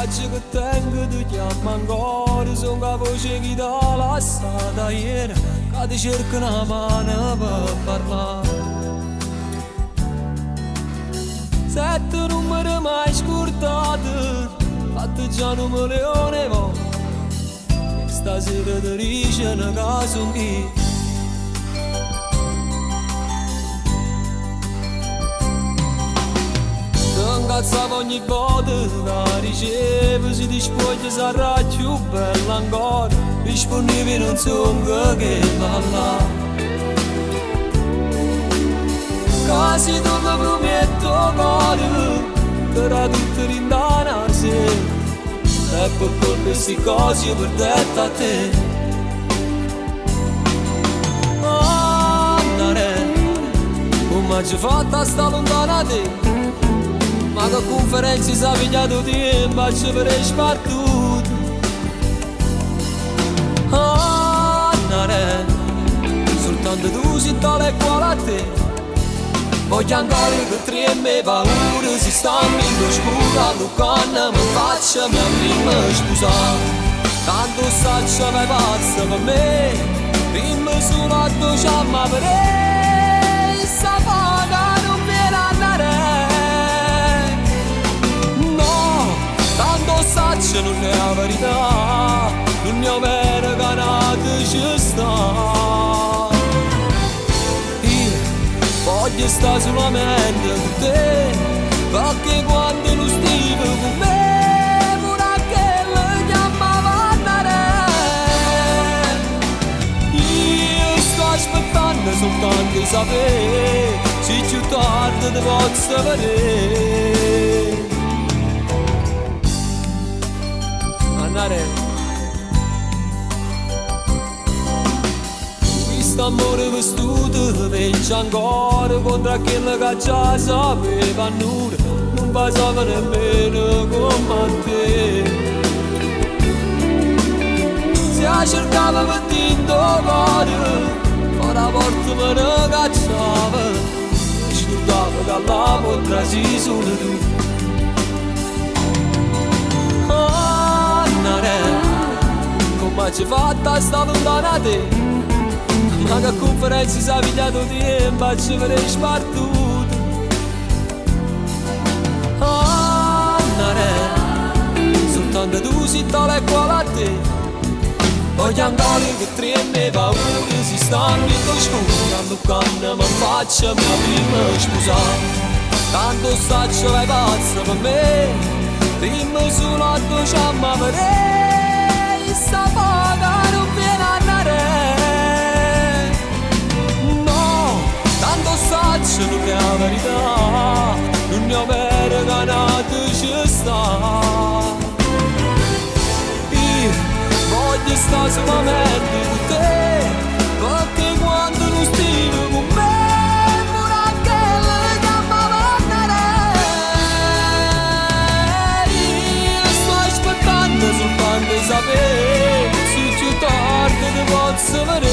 linguaggio che tengo ti chiama ancora, sono la voce che ti ha lasciata ieri, che ti cerca una mano per parlare. Sette numeri mai scordati, fatti già un milione volte, e stasera ti dice una casa un chi. Incazzavo ogni volta che ricevo, si dispoglia sarà più bella ancora, disponibile non so che va là. Quasi tu mi prometto cuore, però tutto rindanarsi, e per queste cose io perdetto a te. Andare, come ci fatta a sta lontana te? Ma che conferenze si è pigliato tempo, ci avrei spartuto. Andare, soltanto tu sei tale e quale a te. Voglio ancora che treme paura, si stanno in scura, quando mi faccio mia prima sposare. Tanto saccio vai pazza per me, prima solo a tu ci ammaperei, sa paga non viene a andare. Saccio non è la verità, non è vero che nata ci sta. Io voglio stare solamente con te, perché quando non stivo con me, pure anche chiamava a andare. Io sto aspettando soltanto di sapere, se più tardi ti posso vedere. Questo amore vestuto vecchio ancora contro quello che già sapeva nulla, non passava nemmeno come te. Se cercava per dentro cuore, ma la porta me ne cacciava, e scordava che all'amore trasi solo tu. Come ci fatta sta lontana te? Ma che conferenze si è pigliato tempo, ci avrei spartuto. Andare, soltanto tu sei tale e quale a te. Voglio ancora che treme paura, si stanno in scura, quando mi faccio mia prima sposare. Tanto saccio vai pazza per me, prima solo a tu ci ammaperei. Sta paga non viene a andare. No, tanto saccio non è la verità, non è vero che nato ci sta. Io voglio stare solamente con te, perché quando non stivo con me, pure anche le chiamava a andare. Io sto aspettando soltanto di sapere, se più tardi ti posso vedere.